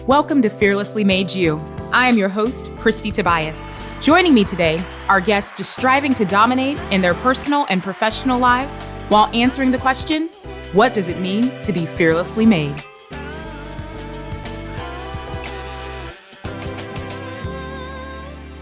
Welcome to Fearlessly Made You. I am your host, Kristie Tobias. Joining me today are guests just striving to dominate in their personal and professional lives while answering the question, what does it mean to be fearlessly made?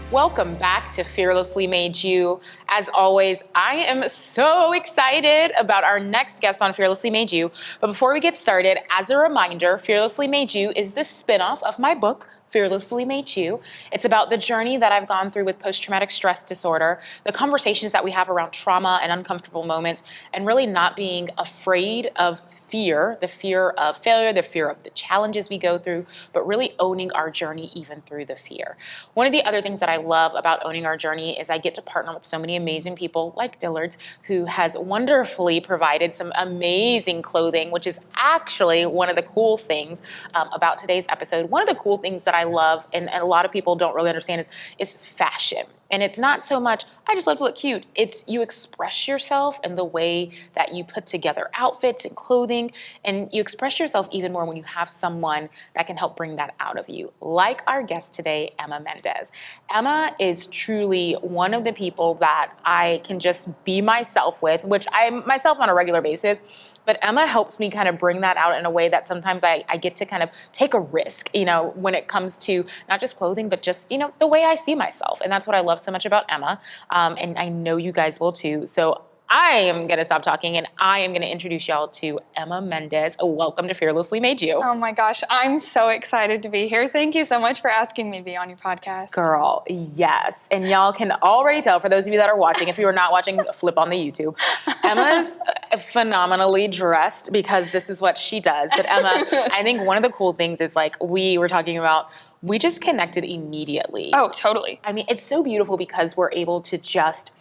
Welcome back to Fearlessly Made You. As always, I am so excited about our next guest on Fearlessly Made You. But before we get started, as a reminder, Fearlessly Made You is the spinoff of my book, Fearlessly Made You. It's about the journey that I've gone through with post-traumatic stress disorder, the conversations that we have around trauma and uncomfortable moments, and really not being afraid of fear, the fear of failure, the fear of the challenges we go through, but really owning our journey even through the fear. One of the other things that I love about owning our journey is I get to partner with so many amazing people like Dillard, who has wonderfully provided some amazing clothing, which is actually one of the cool things about today's episode. One of the cool things that I love and a lot of people don't really understand is fashion. And it's not so much, I just love to look cute. It's you express yourself in the way that you put together outfits and clothing, and you express yourself even more when you have someone that can help bring that out of you. Like our guest today, Emma Mendez. Emma is truly one of the people that I can just be myself with, which I'm myself on a regular basis. But Emma helps me kind of bring that out in a way that sometimes I get to kind of take a risk, when it comes to not just clothing, but just, the way I see myself. And that's what I love so much about Emma. And I know you guys will too. So I am going to stop talking and I am going to introduce y'all to Emma Mendez. Welcome to Fearlessly Made You. Oh my gosh, I'm so excited to be here. Thank you so much for asking me to be on your podcast. Girl, yes. And y'all can already tell, for those of you that are watching, if you are not watching, flip on the YouTube. Emma's phenomenally dressed because this is what she does. But Emma, I think one of the cool things is we were talking about, we just connected immediately. Oh, totally. I mean, it's so beautiful because we're able to just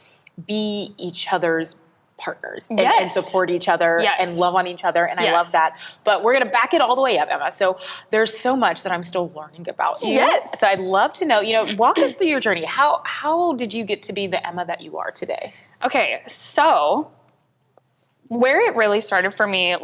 be each other's partners and support each other and love on each other. And I love that. But we're going to back it all the way up, Emma. So there's so much that I'm still learning about you. Yes. So I'd love to know, walk us through your journey. How did you get to be the Emma that you are today? Okay. So where it really started for me,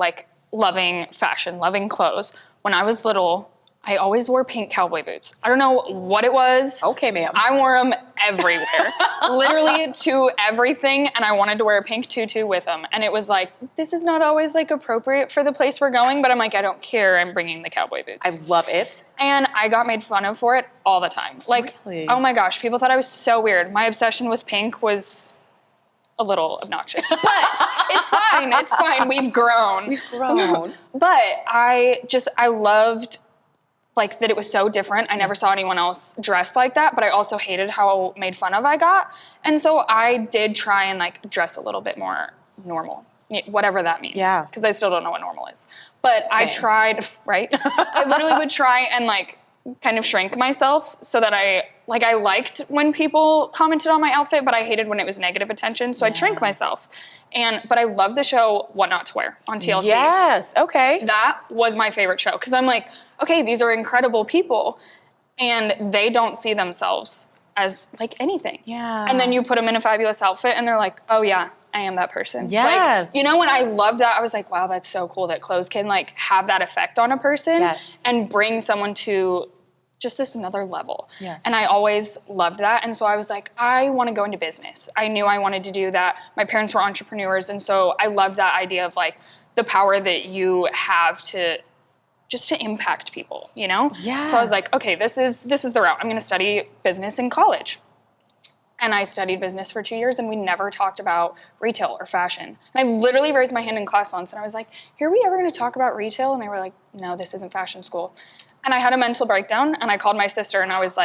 loving fashion, loving clothes, when I was little, I always wore pink cowboy boots. I don't know what it was. Okay, ma'am. I wore them everywhere, literally to everything, and I wanted to wear a pink tutu with them. And it was this is not always appropriate for the place we're going, but I'm I don't care. I'm bringing the cowboy boots. I love it. And I got made fun of for it all the time. Really? Oh my gosh, people thought I was so weird. My obsession with pink was a little obnoxious, but it's fine. It's fine. We've grown. But I loved that it was so different. I never saw anyone else dressed like that, but I also hated how made fun of I got. And so I did try and dress a little bit more normal, whatever that means. Yeah. Because I still don't know what normal is. But Same. I tried, right? I literally would try and kind of shrink myself so that I liked when people commented on my outfit, but I hated when it was negative attention. So I'd shrink myself. But I love the show What Not to Wear on TLC. Yes. Okay. That was my favorite show because I'm okay, these are incredible people and they don't see themselves as anything. Yeah. And then you put them in a fabulous outfit and they're oh yeah, I am that person. Yes. When I loved that, I was wow, that's so cool that clothes can have that effect on a person and bring someone to just this another level. Yes. And I always loved that. And so I was I want to go into business. I knew I wanted to do that. My parents were entrepreneurs. And so I loved that idea of the power that you have to impact people, Yes. So I was okay, this is the route. I'm going to study business in college. And I studied business for 2 years and we never talked about retail or fashion. And I literally raised my hand in class once and I was here, are we ever going to talk about retail? And they were no, this isn't fashion school. And I had a mental breakdown and I called my sister and I was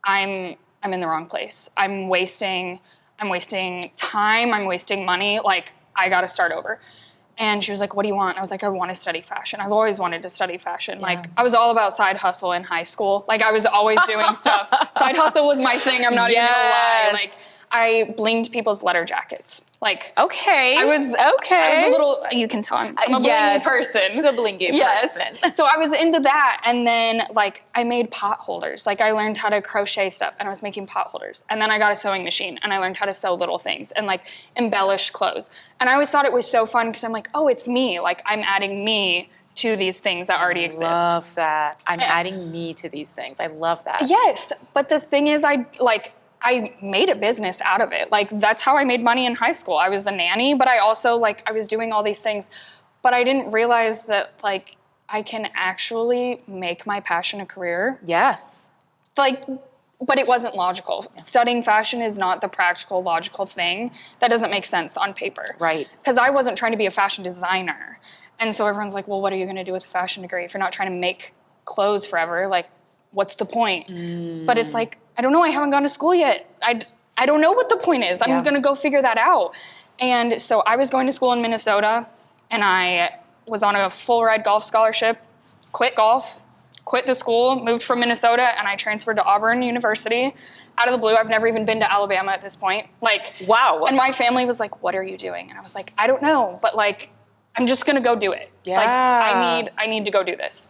I'm in the wrong place. I'm wasting time. I'm wasting money. I got to start over. And she was what do you want? I was I want to study fashion. I've always wanted to study fashion. Yeah. I was all about side hustle in high school. I was always doing stuff. Side hustle was my thing. I'm not even going to lie. I blinged people's letter jackets. Okay. I was a little, you can tell I'm a blingy person. She's a blingy person. So I was into that. And then I made pot holders. I learned how to crochet stuff and I was making pot holders. And then I got a sewing machine and I learned how to sew little things and embellish clothes. And I always thought it was so fun because I'm oh, it's me. I'm adding me to these things that already exist. I love that. I'm adding me to these things. I love that. Yes, but the thing is, I made a business out of it. Like, that's how I made money in high school. I was a nanny, but I also, like, I was doing all these things, but I didn't realize that, like, I can actually make my passion a career. Yes. Like, but it wasn't logical. Studying fashion is not the practical, logical thing. That doesn't make sense on paper. Right. Because I wasn't trying to be a fashion designer. And so everyone's like, well, what are you going to do with a fashion degree if you're not trying to make clothes forever? Like, what's the point? But it's like, I don't know. I haven't gone to school yet. I don't know what the point is. I'm going to go figure that out. And so I was going to school in Minnesota, and I was on a full ride golf scholarship, quit golf, quit the school, moved from Minnesota, and I transferred to Auburn University. Out of the blue, I've never even been to Alabama at this point. Like, wow. And my family was like, what are you doing? And I was like, I don't know, but like, I'm just going to go do it. Yeah. Like, I need to go do this.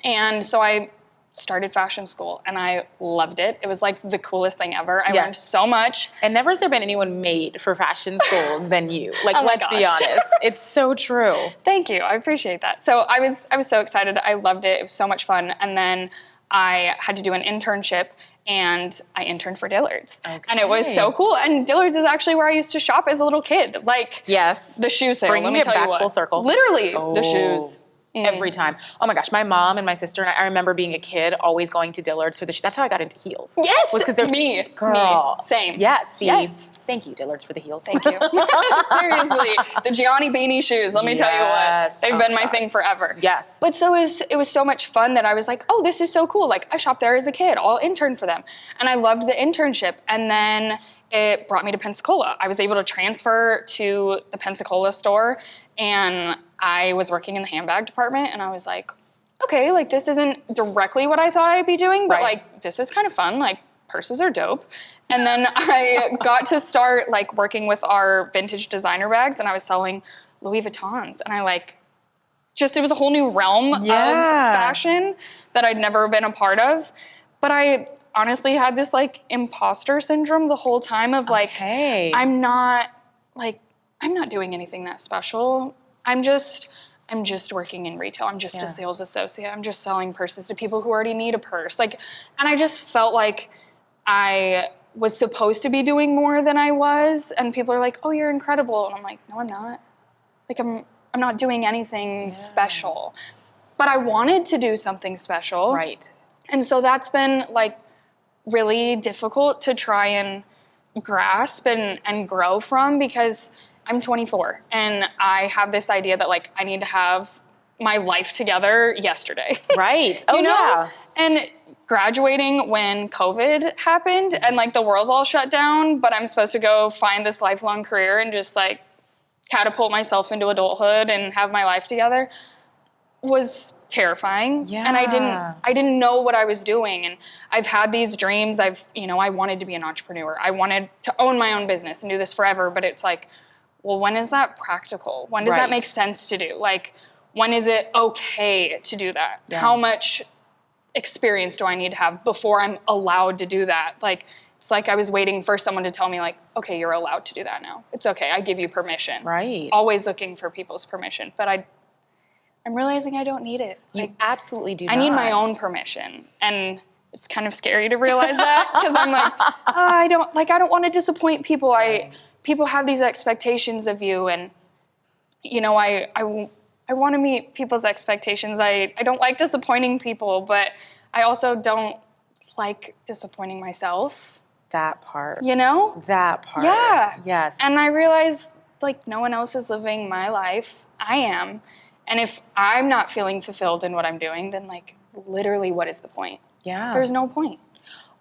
And so I started fashion school, and I loved it. It was like the coolest thing ever. I learned so much. And never has there been anyone made for fashion school than you. Like, let's be gosh. honest. It's so true. Thank you. I appreciate that. So I was so excited. I loved it. It was so much fun. And then I had to do an internship, and I interned for Dillard's. Okay. And it was so cool. And Dillard's is actually where I used to shop as a little kid. Like, the shoe sale. Bringing it back full circle. Literally, the shoes. Every time. Oh my gosh, my mom and my sister and I remember being a kid always going to Dillard's for the that's how I got into heels. Yes, was because they're me. Same. Yes. Yes. Thank you, Dillard's, for the heels. Thank you. Seriously, the Gianni Beanie shoes. Let me tell you what, they've been my thing forever. Yes. But so it was so much fun that I was like, oh, this is so cool. Like, I shopped there as a kid. I'll intern for them, and I loved the internship. And then it brought me to Pensacola. I was able to transfer to the Pensacola store, and I was working in the handbag department, and I was like, okay, like, this isn't directly what I thought I'd be doing, but like, this is kind of fun. Like, purses are dope. And then I got to start like working with our vintage designer bags, and I was selling Louis Vuittons, and I like, it was a whole new realm of fashion that I'd never been a part of. But I honestly had this like imposter syndrome the whole time of like, I'm not doing anything that special. I'm just working in retail. I'm just a sales associate. I'm just selling purses to people who already need a purse. Like, and I just felt like I was supposed to be doing more than I was. And people are like, oh, you're incredible. And I'm like, no, I'm not. Like, I'm not doing anything special. But I wanted to do something special. Right. And so that's been like really difficult to try and grasp and grow from, because I'm 24 and I have this idea that like I need to have my life together yesterday. Right. Oh, you know? And graduating when COVID happened and like the world's all shut down, but I'm supposed to go find this lifelong career and just like catapult myself into adulthood and have my life together was terrifying. Yeah. And I didn't know what I was doing. And I've had these dreams. I wanted to be an entrepreneur. I wanted to own my own business and do this forever. But it's like, well, when is that practical? When does that make sense to do? Like, when is it okay to do that? Yeah. How much experience do I need to have before I'm allowed to do that? Like, it's like I was waiting for someone to tell me like, okay, you're allowed to do that now. It's okay. I give you permission. Right. Always looking for people's permission. But I'm realizing I don't need it. You absolutely do not. I need my own permission. And it's kind of scary to realize that, because I'm like, I don't want to disappoint people. People have these expectations of you, and I want to meet people's expectations. I don't like disappointing people, but I also don't like disappointing myself. That part. That part. Yeah. Yes. And I realized like no one else is living my life. I am. And if I'm not feeling fulfilled in what I'm doing, then like literally what is the point? Yeah. There's no point.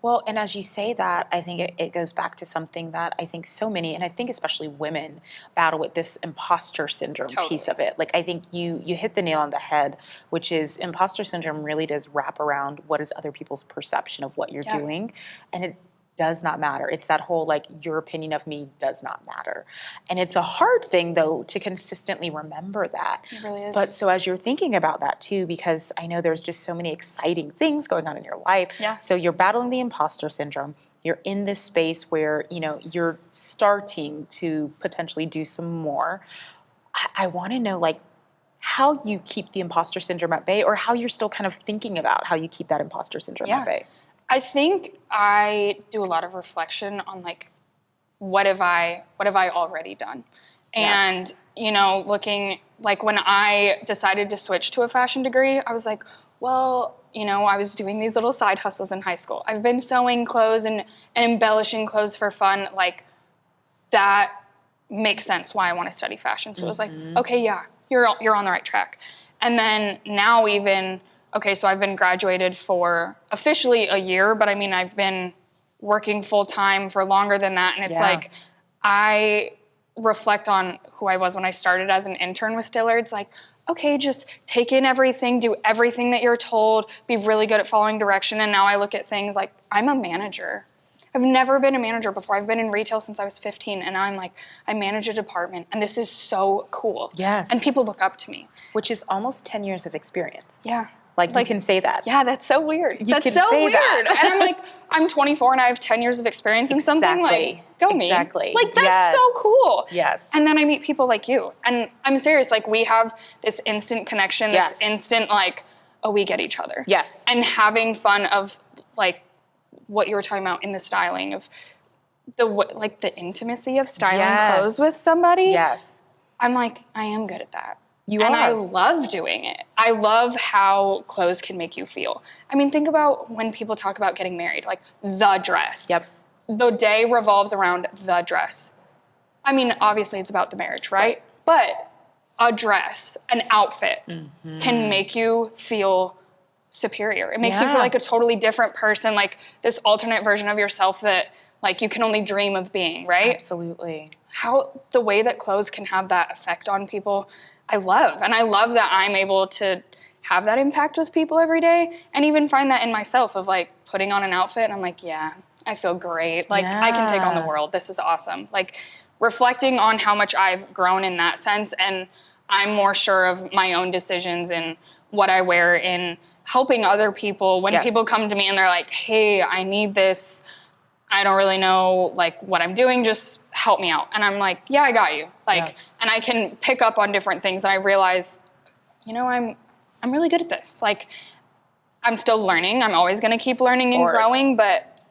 Well, and as you say that, I think it goes back to something that I think so many, and I think especially women, battle with this imposter syndrome piece of it. Like, I think you hit the nail on the head, which is imposter syndrome really does wrap around what is other people's perception of what you're doing. And it does not matter. It's that whole, like, your opinion of me does not matter. And it's a hard thing, though, to consistently remember that. It really is. But so as you're thinking about that, too, because I know there's just so many exciting things going on in your life. Yeah. So you're battling the imposter syndrome. You're in this space where, you're starting to potentially do some more. I want to know, like, how you keep the imposter syndrome at bay, or how you're still kind of thinking about how you keep that imposter syndrome at bay. I think I do a lot of reflection on like, what have I already done? And, you know, looking like when I decided to switch to a fashion degree, I was like, well, you know, I was doing these little side hustles in high school. I've been sewing clothes and embellishing clothes for fun. Like, that makes sense why I want to study fashion. So it was like, okay, yeah, you're on the right track. And then now even, okay, so I've been graduated for officially a year, but I mean, I've been working full time for longer than that. And it's like, I reflect on who I was when I started as an intern with Dillard. It's like, okay, just take in everything, do everything that you're told, be really good at following direction. And now I look at things like, I'm a manager. I've never been a manager before. I've been in retail since I was 15, and now I'm like, I manage a department, and this is so cool. Yes. And people look up to me. Which is almost 10 years of experience. Yeah. Like you can say that. Yeah, that's so weird. That's so weird. And I'm like, I'm 24 and I have 10 years of experience in something. Like, go me. Exactly. Like, that's so cool. Yes. And then I meet people like you. And I'm serious. Like, we have this instant connection, this instant, like, oh, we get each other. Yes. And having fun of, like, what you were talking about in the styling of the intimacy of styling clothes with somebody. Yes. I'm like, I am good at that. You are. I love doing it. I love how clothes can make you feel. I mean, think about when people talk about getting married, like the dress. Yep. The day revolves around the dress. I mean, obviously it's about the marriage, right? But a dress, an outfit can make you feel superior. It makes you feel like a totally different person, like this alternate version of yourself that like you can only dream of being, right? Absolutely. How the way that clothes can have that effect on people, I love. And I love that I'm able to have that impact with people every day, and even find that in myself of like putting on an outfit and I'm like, yeah, I feel great. Like I can take on the world. This is awesome. Like reflecting on how much I've grown in that sense, and I'm more sure of my own decisions and what I wear, in helping other people. When people come to me and they're like, hey, I need this, I don't really know like what I'm doing, just help me out. And I'm like, yeah, I got you. Like, and I can pick up on different things, and I realize, you know, I'm really good at this. Like, I'm still learning. I'm always going to keep learning and growing, but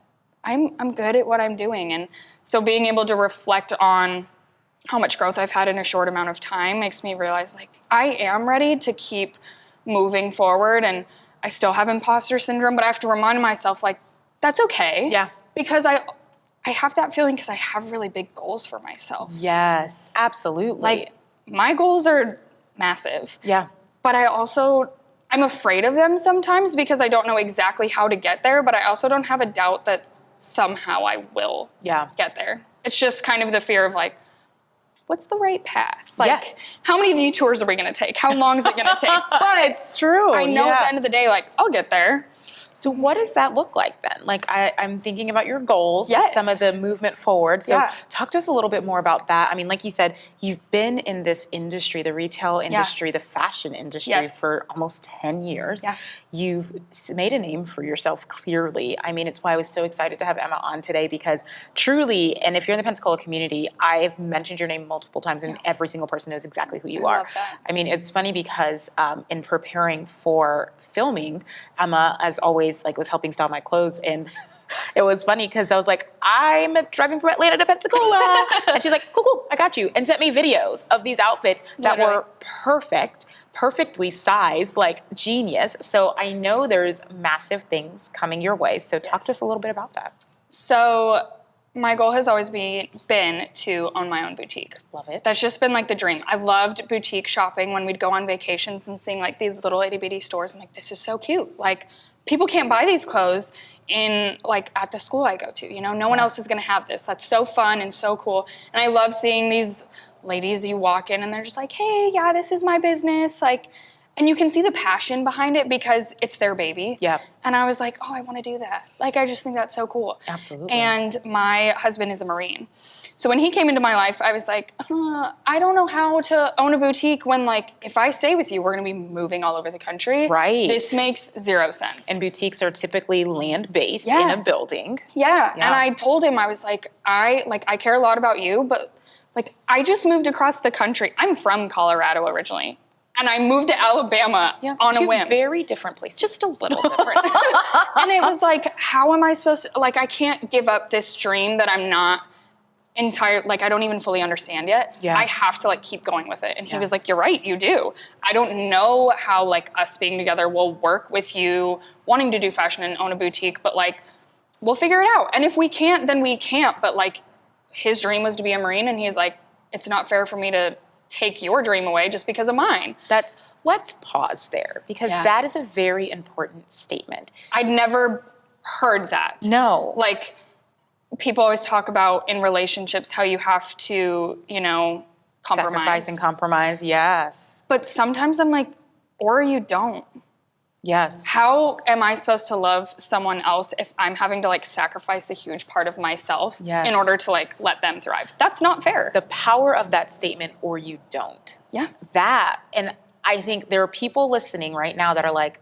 I'm good at what I'm doing. And so being able to reflect on how much growth I've had in a short amount of time makes me realize like I am ready to keep moving forward. And I still have imposter syndrome, but I have to remind myself like, that's okay. Yeah. Because I have that feeling because I have really big goals for myself. Yes, absolutely. Like, my goals are massive. Yeah. But I'm afraid of them sometimes because I don't know exactly how to get there, but I also don't have a doubt that somehow I will get there. It's just kind of the fear of like, what's the right path? Like, how many detours are we going to take? How long is it going to take? But it's true. I know at the end of the day, like, I'll get there. So what does that look like then? Like I'm thinking about your goals, some of the movement forward. So talk to us a little bit more about that. I mean, like you said, you've been in this industry, the retail industry, the fashion industry for almost 10 years. Yeah. You've made a name for yourself clearly. I mean, it's why I was so excited to have Emma on today, because truly, and if you're in the Pensacola community, I've mentioned your name multiple times and every single person knows exactly who you are. Love that. I mean, it's funny because in preparing for filming, Emma, as always, like was helping style my clothes, and it was funny because I was like, I'm driving from Atlanta to Pensacola, and she's like, cool, I got you, and sent me videos of these outfits that were perfectly sized, like genius. So I know there's massive things coming your way. So talk to us a little bit about that. So my goal has always been to own my own boutique. Love it. That's just been like the dream. I loved boutique shopping when we'd go on vacations and seeing like these little itty bitty stores. I'm like, this is so cute. Like, people can't buy these clothes in like at the school I go to, you know, no one else is going to have this. That's so fun and so cool. And I love seeing these ladies, you walk in and they're just like, hey, yeah, this is my business. Like, and you can see the passion behind it because it's their baby. Yeah. And I was like, oh, I want to do that. Like, I just think that's so cool. Absolutely. And my husband is a Marine. So when he came into my life, I was like, I don't know how to own a boutique when, like, if I stay with you, we're going to be moving all over the country. Right. This makes zero sense. And boutiques are typically land-based in a building. Yeah. And I told him, I was like, I care a lot about you, but, like, I just moved across the country. I'm from Colorado originally. And I moved to Alabama on a whim. Two very different places. Just a little different. And it was like, how am I supposed to, like, I can't give up this dream that I'm not like, I don't even fully understand yet. Yeah. I have to, like, keep going with it. And he was like, you're right, you do. I don't know how, like, us being together will work with you wanting to do fashion and own a boutique, but, like, we'll figure it out. And if we can't, then we can't. But, like, his dream was to be a Marine, and he's like, it's not fair for me to take your dream away just because of mine. Let's pause there, because that is a very important statement. I'd never heard that. No. Like, people always talk about in relationships how you have to, you know, compromise. Sacrifice and compromise, yes. But sometimes I'm like, or you don't. Yes. How am I supposed to love someone else if I'm having to, like, sacrifice a huge part of myself in order to, like, let them thrive? That's not fair. The power of that statement, or you don't. Yeah. That, and I think there are people listening right now that are like,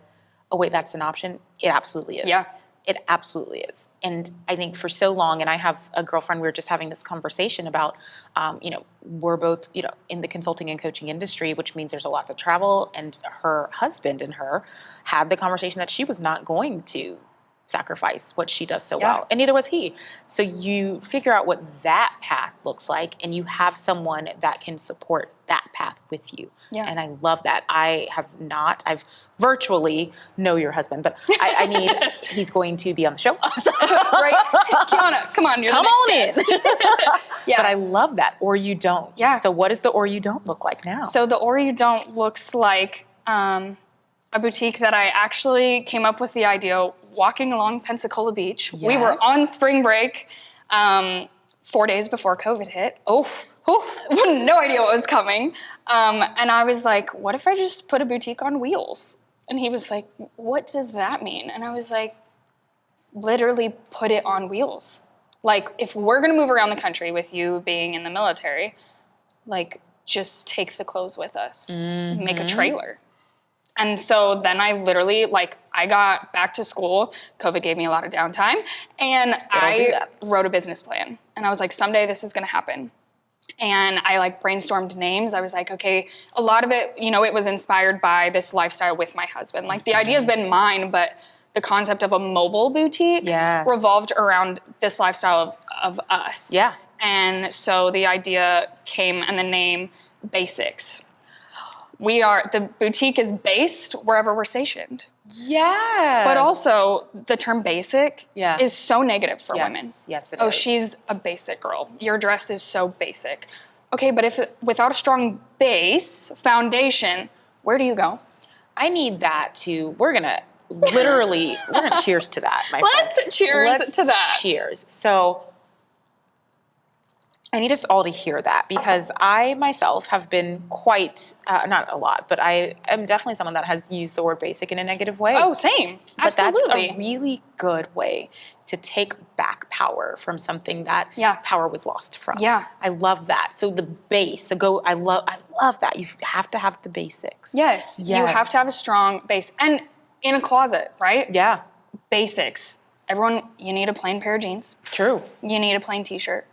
oh, wait, that's an option? It absolutely is. Yeah. It absolutely is. And I think for so long, and I have a girlfriend, we were just having this conversation about, you know, we're both, you know, in the consulting and coaching industry, which means there's a lot of travel, and her husband and her had the conversation that she was not going to sacrifice what she does so well, and neither was he. So you figure out what that path looks like, and you have someone that can support that path with you. Yeah. And I love that. I've virtually know your husband, but I need, he's going to be on the show. Right? Kiana, come on, you're come on in. Yeah. But I love that, or you don't. Yeah. So what does the or you don't look like now? So the or you don't looks like a boutique that I actually came up with the idea walking along Pensacola Beach. Yes. We were on spring break 4 days before COVID hit. No idea what was coming. And I was like, what if I just put a boutique on wheels? And he was like, what does that mean? And I was like, literally put it on wheels. Like, if we're going to move around the country with you being in the military, like, just take the clothes with us. Mm-hmm. Make a trailer. And so then I literally, like, I got back to school. COVID gave me a lot of downtime. And I wrote a business plan. And I was like, someday this is going to happen. And I, like, brainstormed names. I was like, okay, a lot of it, you know, it was inspired by this lifestyle with my husband. Like, the idea's been mine, but the concept of a mobile boutique revolved around this lifestyle of us. Yeah. And so the idea came, and the name Base-ics. The boutique is based wherever we're stationed. Yeah. But also, the term basic is so negative for women. Yes, it is. Oh, she's a basic girl. Your dress is so basic. Okay, but without a strong base, foundation, where do you go? I need that we're going to cheers to that, my friend. Let's cheers to that. Cheers. So I need us all to hear that, because I myself have been quite, not a lot, but I am definitely someone that has used the word basic in a negative way. Oh, same. But absolutely. That's a really good way to take back power from something that power was lost from. Yeah. I love that. So the base, I love that. You have to have the basics. Yes. You have to have a strong base. And in a closet, right? Yeah. Basics. Everyone, you need a plain pair of jeans. True. You need a plain t-shirt.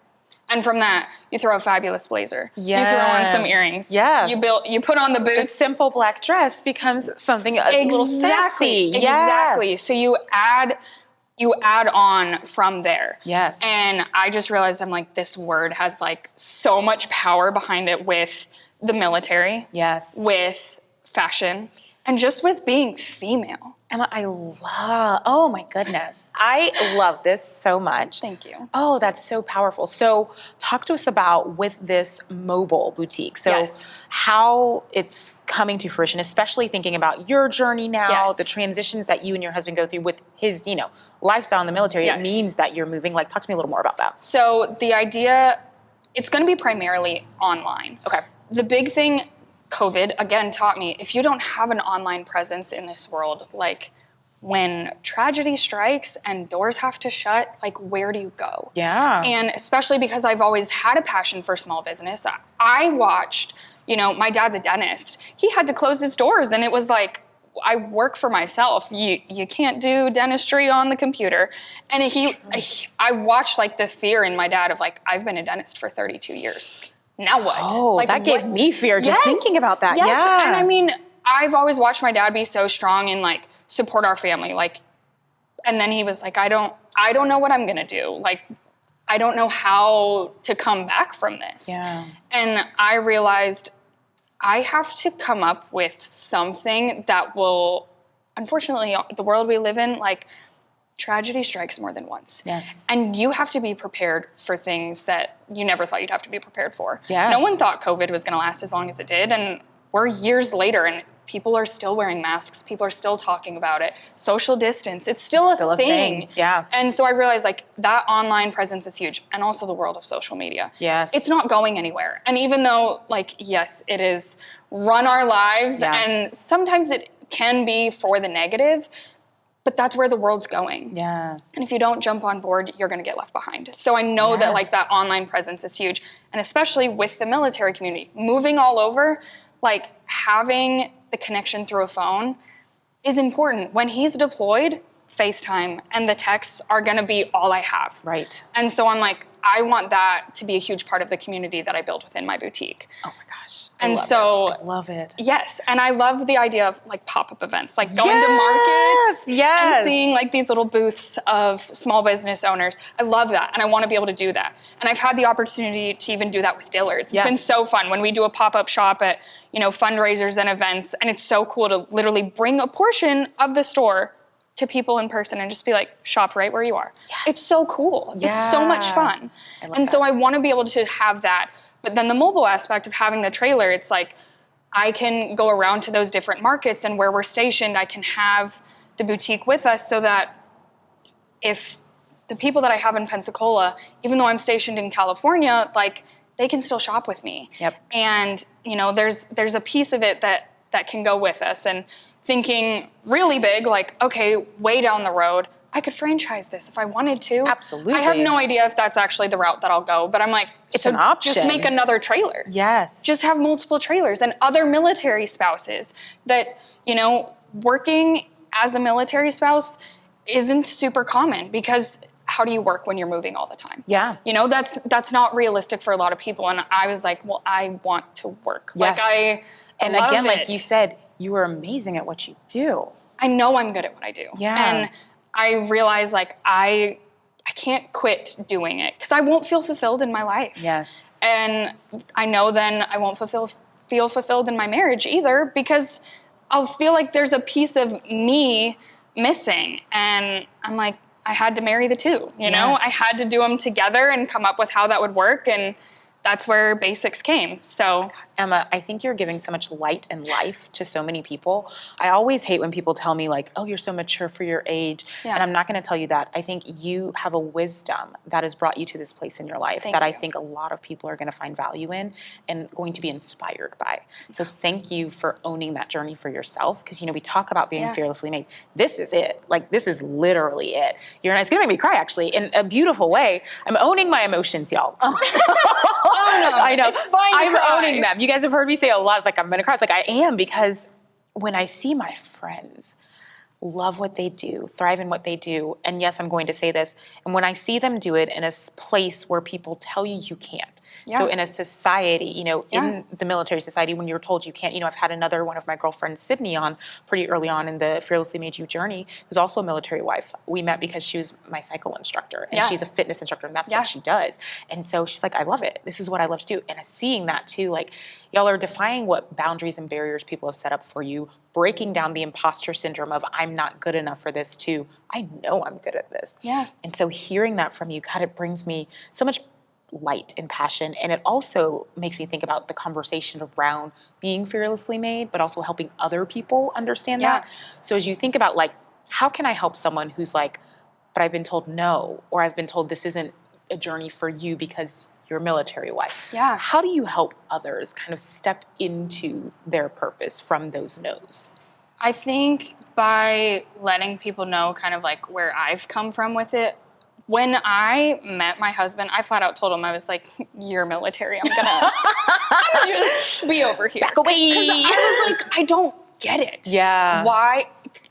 And from that, you throw a fabulous blazer. Yes. You throw on some earrings. Yes. You put on the boots. A simple black dress becomes something a little sassy. Exactly. Yes. So you add on from there. Yes. And I just realized, I'm like, this word has, like, so much power behind it with the military. Yes. With fashion. And just with being female. Emma, oh my goodness. I love this so much. Thank you. Oh, that's so powerful. So talk to us about with this mobile boutique. So how it's coming to fruition, especially thinking about your journey now, the transitions that you and your husband go through with his, you know, lifestyle in the military. It means that you're moving. Like, talk to me a little more about that. So the idea, it's going to be primarily online. Okay. The big thing COVID, again, taught me, if you don't have an online presence in this world, like, when tragedy strikes and doors have to shut, like, where do you go? Yeah. And especially because I've always had a passion for small business, I watched, you know, my dad's a dentist. He had to close his doors, and it was like, I work for myself. You can't do dentistry on the computer. And I watched, like, the fear in my dad of, like, I've been a dentist for 32 years. now what? Oh, like, that gave me fear just thinking about that. Yes. Yeah. And I mean, I've always watched my dad be so strong and like support our family. Like, and then he was like, I don't know what I'm going to do. Like, I don't know how to come back from this. Yeah. And I realized I have to come up with something that will, unfortunately, the world we live in, like, tragedy strikes more than once. Yes. And you have to be prepared for things that you never thought you'd have to be prepared for. Yes. No one thought COVID was going to last as long as it did. And we're years later and people are still wearing masks. People are still talking about it. Social distance, it's still a thing. Yeah. And so I realized like that online presence is huge. And also the world of social media. Yes. It's not going anywhere. And even though like, yes, it is run our lives and sometimes it can be for the negative, but that's where the world's going. Yeah. And if you don't jump on board, you're going to get left behind. So I know that like that online presence is huge. And especially with the military community, moving all over, like having the connection through a phone is important. When he's deployed, FaceTime and the texts are going to be all I have. Right. And so I'm like, I want that to be a huge part of the community that I build within my boutique. Oh my gosh. I love it. Yes. And I love the idea of like pop-up events, like going to markets and seeing like these little booths of small business owners. I love that. And I want to be able to do that. And I've had the opportunity to even do that with Dillard's. It's been so fun when we do a pop-up shop at, you know, fundraisers and events. And it's so cool to literally bring a portion of the store to people in person and just be like, shop right where you are. Yes. It's so cool. Yeah. It's so much fun. So I want to be able to have that. But then the mobile aspect of having the trailer, it's like I can go around to those different markets and where we're stationed, I can have the boutique with us so that if the people that I have in Pensacola, even though I'm stationed in California, like they can still shop with me. Yep. And, you know, there's a piece of it that can go with us. And thinking really big, like, okay, way down the road, I could franchise this if I wanted to. Absolutely. I have no idea if that's actually the route that I'll go, but I'm like, it's an option. Just make another trailer. Yes. Just have multiple trailers and other military spouses that, you know, working as a military spouse isn't super common because how do you work when you're moving all the time? Yeah. You know, that's not realistic for a lot of people. And I was like, well, I want to work. Yes. Like and love again, it. like you said, you are amazing at what you do. I know I'm good at what I do. Yeah. And I realize like I can't quit doing it because I won't feel fulfilled in my life. Yes. And I know then I won't feel fulfilled in my marriage either because I'll feel like there's a piece of me missing. And I'm like, I had to marry the two, you know? I had to do them together and come up with how that would work. And that's where Base-ics came. So Emma, I think you're giving so much light and life to so many people. I always hate when people tell me like, oh, you're so mature for your age. Yeah. And I'm not going to tell you that. I think you have a wisdom that has brought you to this place in your life I think a lot of people are going to find value in and going to be inspired by. So thank you for owning that journey for yourself. Because, you know, we talk about being fearlessly made. This is it. Like, this is literally it. It's going to make me cry, actually, in a beautiful way. I'm owning my emotions, y'all. Oh, no. I know. It's fine I'm to cry. owning them. You guys have heard me say a lot. It's like, I'm going to cry. It's like, I am, because when I see my friends love what they do, thrive in what they do, and yes, I'm going to say this, and when I see them do it in a place where people tell you you can't. So in a society, you know, in the military society, when you're told you can't, you know, I've had another one of my girlfriends, Sydney, on pretty early on in the Fearlessly Made You journey, who's also a military wife. We met because she was my cycle instructor, and she's a fitness instructor, and that's what she does. And so she's like, I love it. This is what I love to do. And seeing that too, like, y'all are defying what boundaries and barriers people have set up for you, breaking down the imposter syndrome of I'm not good enough for this to I know I'm good at this. Yeah. And so hearing that from you, God, it brings me so much light and passion. And it also makes me think about the conversation around being fearlessly made, but also helping other people understand that. So as you think about like, how can I help someone who's like, but I've been told no, or I've been told this isn't a journey for you because you're a military wife. Yeah. How do you help others kind of step into their purpose from those no's? I think by letting people know kind of like where I've come from with it. When I met my husband, I flat out told him, I was like, you're military. I'm just be over here. Back away. Because I was like, I don't get it. Yeah. Why?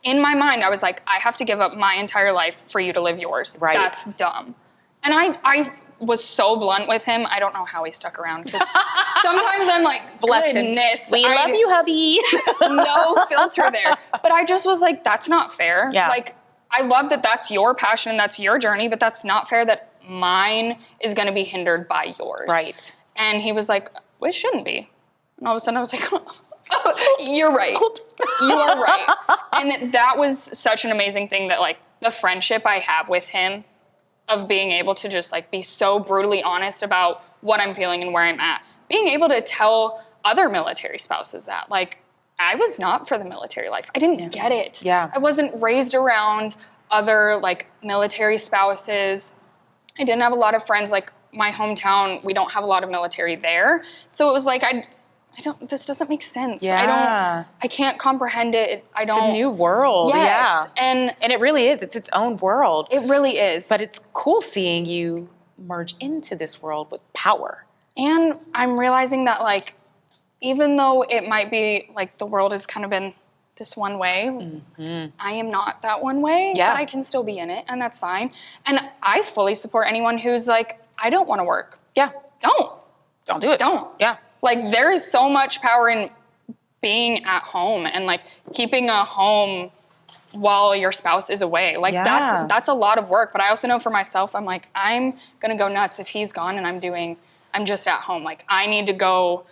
In my mind, I have to give up my entire life for you to live yours. Right. That's dumb. And I was so blunt with him. I don't know how he stuck around, because sometimes I'm like, goodness. We love you, hubby. No filter there. But I just was like, that's not fair. Yeah. Like, I love that that's your passion and that's your journey, but that's not fair that mine is going to be hindered by yours. Right. And he was like, well, it shouldn't be. And all of a sudden I was like, oh, you're right. You are right. And that was such an amazing thing, that like the friendship I have with him, of being able to just like be so brutally honest about what I'm feeling and where I'm at. Being able to tell other military spouses that, like, I was not for the military life. I didn't get it. Yeah. I wasn't raised around other like military spouses. I didn't have a lot of friends. Like, my hometown, we don't have a lot of military there. So it was like, this doesn't make sense. Yeah. I can't comprehend it. It's a new world. Yes. Yeah. And it really is. It's its own world. it really is. But it's cool seeing you merge into this world with power. And I'm realizing that, like, even though it might be like the world has kind of been this one way, I am not that one way. Yeah. But I can still be in it, and that's fine. And I fully support anyone who's like, I don't want to work. Yeah. Don't do it. Don't. Yeah. Like, there is so much power in being at home and like keeping a home while your spouse is away. Like, that's a lot of work. But I also know for myself, I'm like, I'm gonna go nuts if he's gone and I'm just at home. Like, I need to go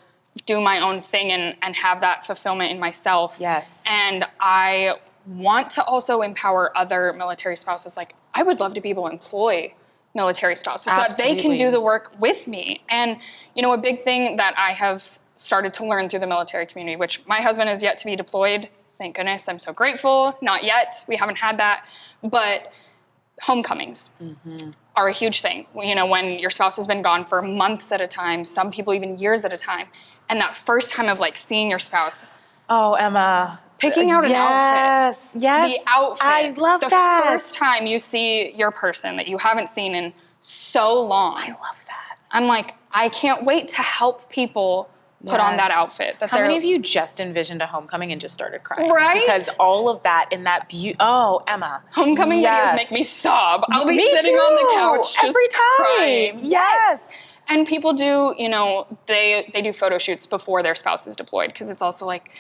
do my own thing and have that fulfillment in myself. Yes. And I want to also empower other military spouses. Like, I would love to be able to employ military spouses so that they can do the work with me. And, you know, a big thing that I have started to learn through the military community, which my husband is yet to be deployed. Thank goodness. I'm so grateful. Not yet. We haven't had that. But homecomings are a huge thing. You know, when your spouse has been gone for months at a time, some people even years at a time. And that first time of like seeing your spouse. Oh, Emma. Picking out an outfit. Yes. The outfit. I love that. The first time you see your person that you haven't seen in so long. I love that. I'm like, I can't wait to help people put on that outfit. How many of you just envisioned a homecoming and just started crying? Right? Because all of that in that oh, Emma. Homecoming videos make me sob. I'll be sitting on the couch just every time. Crying. Yes. And people do, you know, they do photo shoots before their spouse is deployed, because it's also like,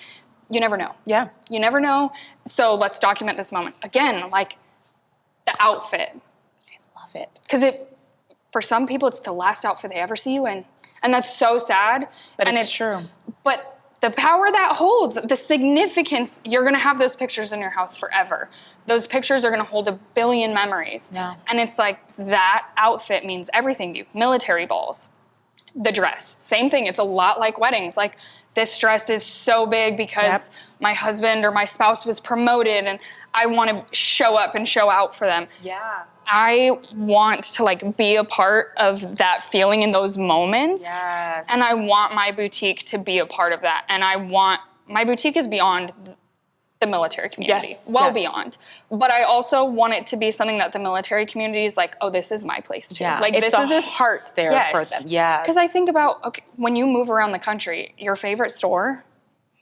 you never know. Yeah. You never know. So let's document this moment. Again, like the outfit. I love it. Because for some people, it's the last outfit they ever see you in. And that's so sad. But and it's true. But the power that holds, the significance, you're going to have those pictures in your house forever. Those pictures are going to hold a billion memories. Yeah. And it's like, that outfit means everything to you. Military balls. The dress. Same thing. It's a lot like weddings. Like, this dress is so big because my husband or my spouse was promoted and I want to show up and show out for them. Yeah. I want to like be a part of that feeling in those moments. Yes. And I want my boutique to be a part of that. And my boutique is beyond the military community. Yes. Beyond. But I also want it to be something that the military community is like, oh, this is my place too. Yeah. Like, it's this is heart there for them. Yeah. Because I think about, okay, when you move around the country, your favorite store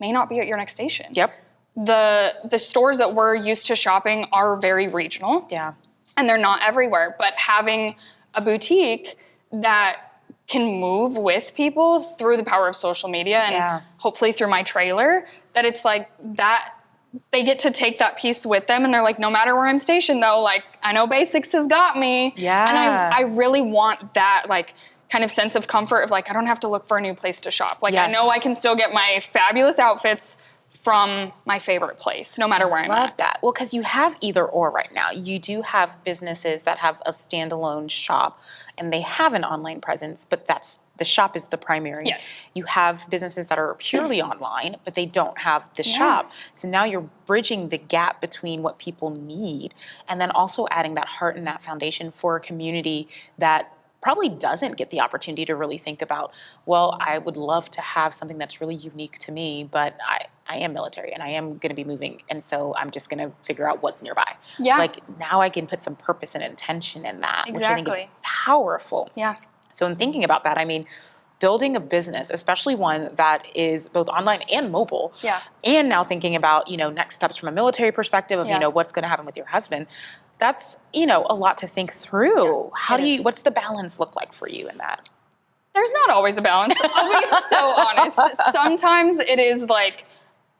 may not be at your next station. Yep. The stores that we're used to shopping are very regional. Yeah. And they're not everywhere. But having a boutique that can move with people through the power of social media and hopefully through my trailer, that it's like that they get to take that piece with them, and they're like, no matter where I'm stationed though, like, I know Base-ics has got me. Yeah. And I really want that, like, kind of sense of comfort of like, I don't have to look for a new place to shop. Like, I know I can still get my fabulous outfits from my favorite place, no matter where I'm at. Love that. Well, because you have either or right now. You do have businesses that have a standalone shop and they have an online presence, but the shop is the primary. Yes. You have businesses that are purely online, but they don't have the shop. So now you're bridging the gap between what people need and then also adding that heart and that foundation for a community that probably doesn't get the opportunity to really think about, well, I would love to have something that's really unique to me, but I am military and I am going to be moving, and so I'm just going to figure out what's nearby. Yeah. Like, now I can put some purpose and intention in that, which I think is Exactly. powerful. Yeah. So in thinking about that, I mean, building a business, especially one that is both online and mobile, Yeah. and now thinking about, next steps from a military perspective of, Yeah. what's going to happen with your husband, that's, a lot to think through. What's the balance look like for you in that? There's not always a balance. I'll be so honest. Sometimes it is like,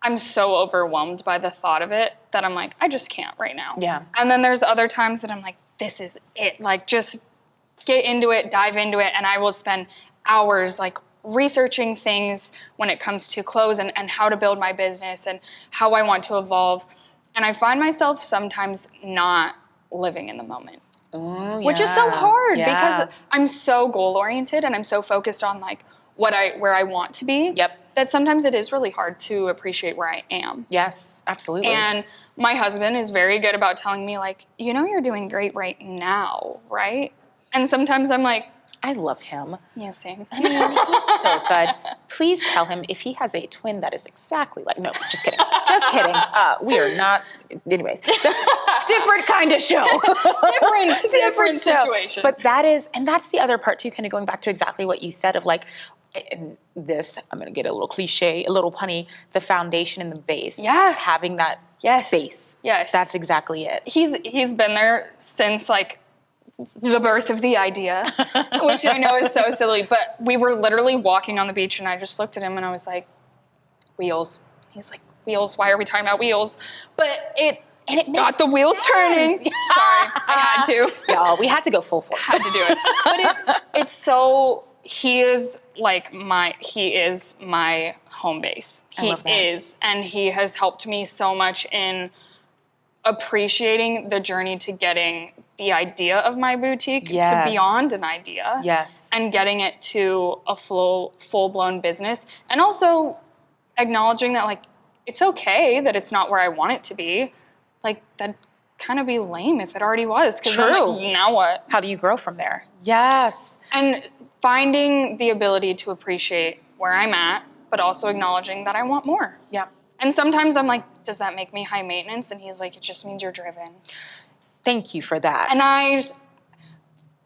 I'm so overwhelmed by the thought of it that I'm like, I just can't right now. Yeah. And then there's other times that I'm like, this is it. Like, just get into it, dive into it, and I will spend hours like researching things when it comes to clothes and how to build my business and how I want to evolve. And I find myself sometimes not living in the moment. Oh, Which is so hard Yeah. because I'm so goal oriented and I'm so focused on like where I want to be. Yep. That sometimes it is really hard to appreciate where I am. Yes, absolutely. And my husband is very good about telling me like, you're doing great right now, right? And sometimes I'm like, I love him. yeah, same. I mean, he's so good. Please tell him if he has a twin that is exactly like, no, just kidding. Just kidding. We are not, anyways, different kind of show. different show. situation. But that's the other part too, kind of going back to exactly what you said of like, and this, I'm going to get a little cliche, a little punny, the foundation and the base. Yeah. Having that Yes. base. Yes. That's exactly it. He's been there since like the birth of the idea, which I know is so silly, but we were literally walking on the beach and I just looked at him and I was like, wheels. He's like, wheels? Why are we talking about wheels? But it got the wheels turning. Sorry, I had to. Y'all, we had to go full force. Had to do it. But it's so, he is my home base. I love that. He is, and he has helped me so much in appreciating the journey to getting the idea of my boutique to beyond an idea. Yes. And getting it to a full-blown business. And also acknowledging that, like, it's okay that it's not where I want it to be. Like, that'd kind of be lame if it already was. True. Like, now what? How do you grow from there? Yes. And finding the ability to appreciate where I'm at, but also acknowledging that I want more. Yeah. And sometimes I'm like, does that make me high maintenance? And he's like, it just means you're driven. Thank you for that. And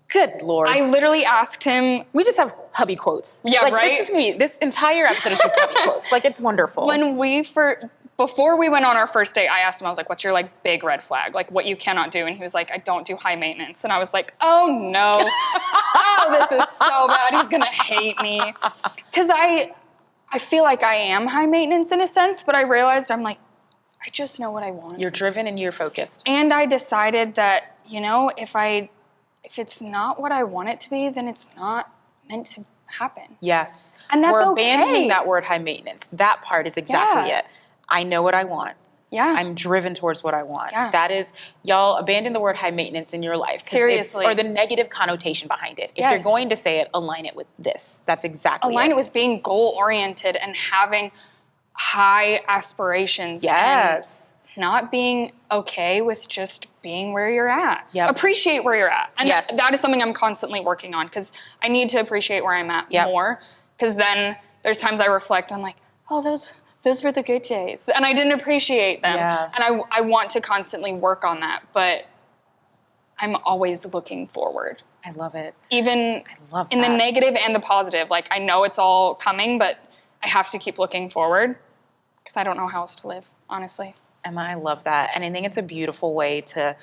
Good Lord. I literally asked him, We just have hubby quotes. Yeah, like, right? That's just me. This entire episode is just hubby quotes. Like, it's wonderful. before we went on our first date, I asked him, I was like, what's your like big red flag? Like what you cannot do? And he was like, I don't do high maintenance. And I was like, oh no. Oh, this is so bad. He's gonna hate me. Cause I feel like I am high maintenance in a sense, but I realized I'm like, I just know what I want. You're driven and you're focused. And I decided that, if it's not what I want it to be, then it's not meant to happen. Yes. And that's We're okay. abandoning that word high maintenance. That part is exactly Yeah. it. I know what I want. Yeah. I'm driven towards what I want. Yeah. That is, y'all abandon the word high maintenance in your life. Seriously. Or the negative connotation behind it. If Yes. you're going to say it, align it with this. That's exactly Align it. it with being goal-oriented and having high aspirations. Yes. And not being okay with just being where you're at. Yep. Appreciate where you're at. And Yes. that is something I'm constantly working on because I need to appreciate where I'm at Yep. more. Because then there's times I reflect, I'm like, oh, those were the good days. And I didn't appreciate them. Yeah. And I want to constantly work on that. But I'm always looking forward. I love it. Even I love in the that. negative and the positive. Like, I know it's all coming, but I have to keep looking forward because I don't know how else to live, honestly. Emma, I love that. And I think it's a beautiful way to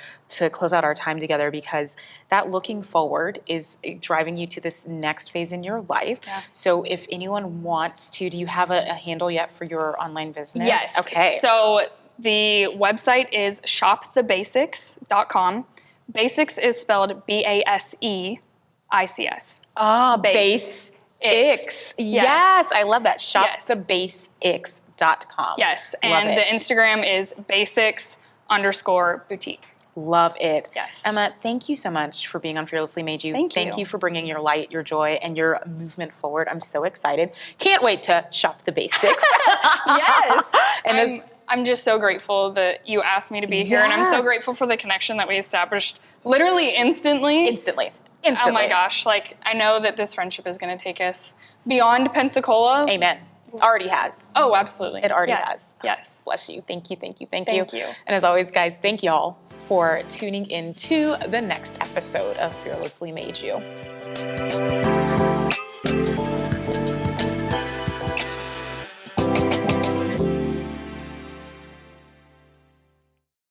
close out our time together because that looking forward is driving you to this next phase in your life. Yeah. So if anyone wants to, do you have a handle yet for your online business? Yes. Okay. So the website is shopthebasics.com. Basics is spelled Baseics. Base-ics. Yes. Yes, I love that. Yes. Shopthebase-ics.com. Yes. Love And it. the Instagram is Base-ics_Boutique. Love it. Yes. Emma, thank you so much for being on Fearlessly Made You. Thank Thank you. you for bringing your light, your joy, and your movement forward. I'm so excited. Can't wait to shop the basics. Yes. And I'm just so grateful that you asked me to be here. And I'm so Yes. grateful for the connection that we established literally instantly. Instantly. Oh my gosh. Like, I know that this friendship is going to take us beyond Pensacola. Amen. Already has. Oh, absolutely. It already Yes. has. Yes. Bless you. Thank you. Thank you. Thank Thank you. you. And as always, guys, thank y'all for tuning in to the next episode of Fearlessly Made You.